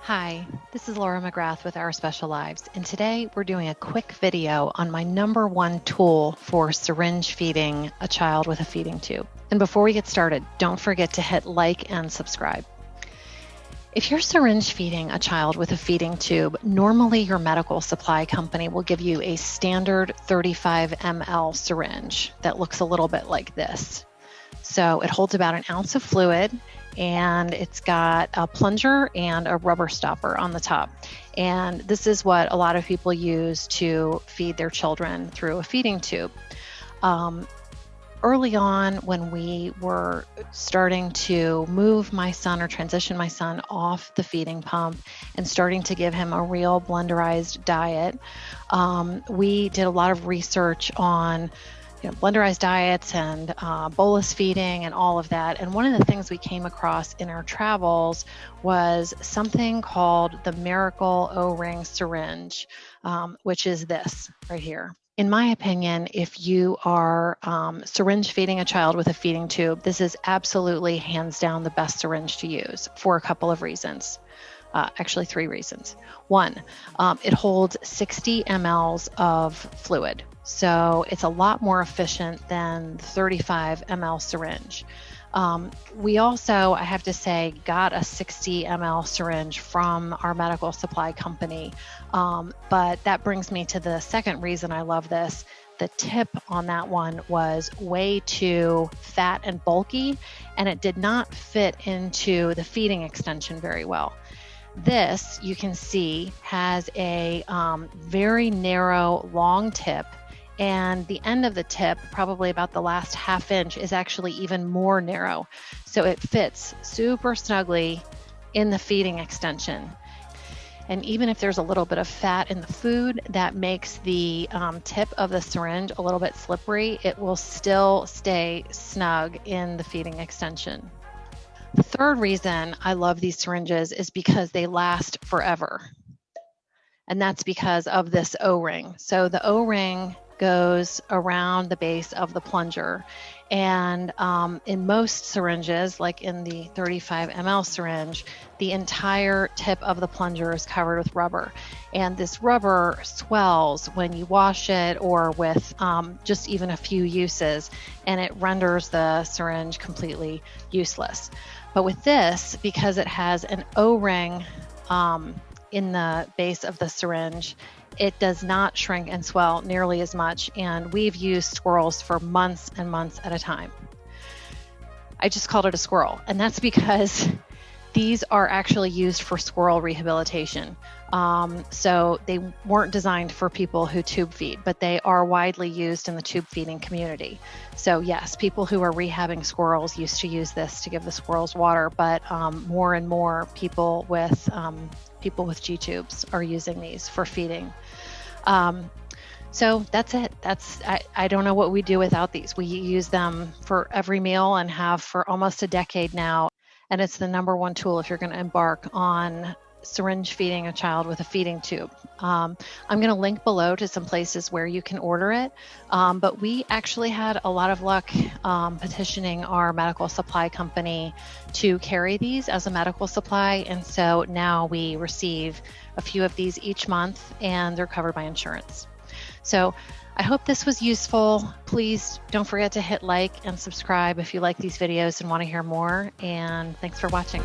Hi, this is Laura McGrath with Our Special Lives, and today we're doing a quick video on my #1 tool for syringe feeding a child with a feeding tube. And before we get started, don't forget to hit like and subscribe. If you're syringe feeding a child with a feeding tube, normally your medical supply company will give you a standard 35 ml syringe that looks a little bit like this. So it holds about an ounce of fluid, and it's got a plunger and a rubber stopper on the top. And this is what a lot of people use to feed their children through a feeding tube. Early on, when we were starting to move my son or transition my son off the feeding pump and starting to give him a real blenderized diet, we did a lot of research on blenderized diets and bolus feeding and all of that. And one of the things we came across in our travels was something called the Miracle Oring syringe, which is this right here. In my opinion, if you are syringe feeding a child with a feeding tube, this is absolutely hands down the best syringe to use for a couple of reasons. Actually, 3 reasons. One, it holds 60 mLs of fluid. So it's a lot more efficient than the 35 ml syringe. We also, I have to say, got a 60 ml syringe from our medical supply company. But that brings me to the second reason I love this. The tip on that one was way too fat and bulky, and it did not fit into the feeding extension very well. This, you can see, has a very narrow, long tip, and the end of the tip, probably about the last ½ inch, is actually even more narrow. So it fits super snugly in the feeding extension. And even if there's a little bit of fat in the food that makes the tip of the syringe a little bit slippery, it will still stay snug in the feeding extension. The third reason I love these syringes is because they last forever. And that's because of this O-ring. So the O-ring goes around the base of the plunger. And in most syringes, like in the 35 ml syringe, the entire tip of the plunger is covered with rubber. And this rubber swells when you wash it or with just even a few uses, and it renders the syringe completely useless. But with this, because it has an O-ring in the base of the syringe, it does not shrink and swell nearly as much, and we've used squirrels for months and months at a time. I just called it a squirrel, and that's because these are actually used for squirrel rehabilitation. So they weren't designed for people who tube feed, but they are widely used in the tube feeding community. So yes, people who are rehabbing squirrels used to use this to give the squirrels water, but more and more people with G tubes are using these for feeding. So that's it. I don't know what we do without these. We use them for every meal and have for almost a decade now. And it's the #1 tool if you're going to embark on syringe feeding a child with a feeding tube. I'm going to link below to some places where you can order it. But we actually had a lot of luck petitioning our medical supply company to carry these as a medical supply. And so now we receive a few of these each month, and they're covered by insurance. So I hope this was useful. Please don't forget to hit like and subscribe if you like these videos and want to hear more. And thanks for watching.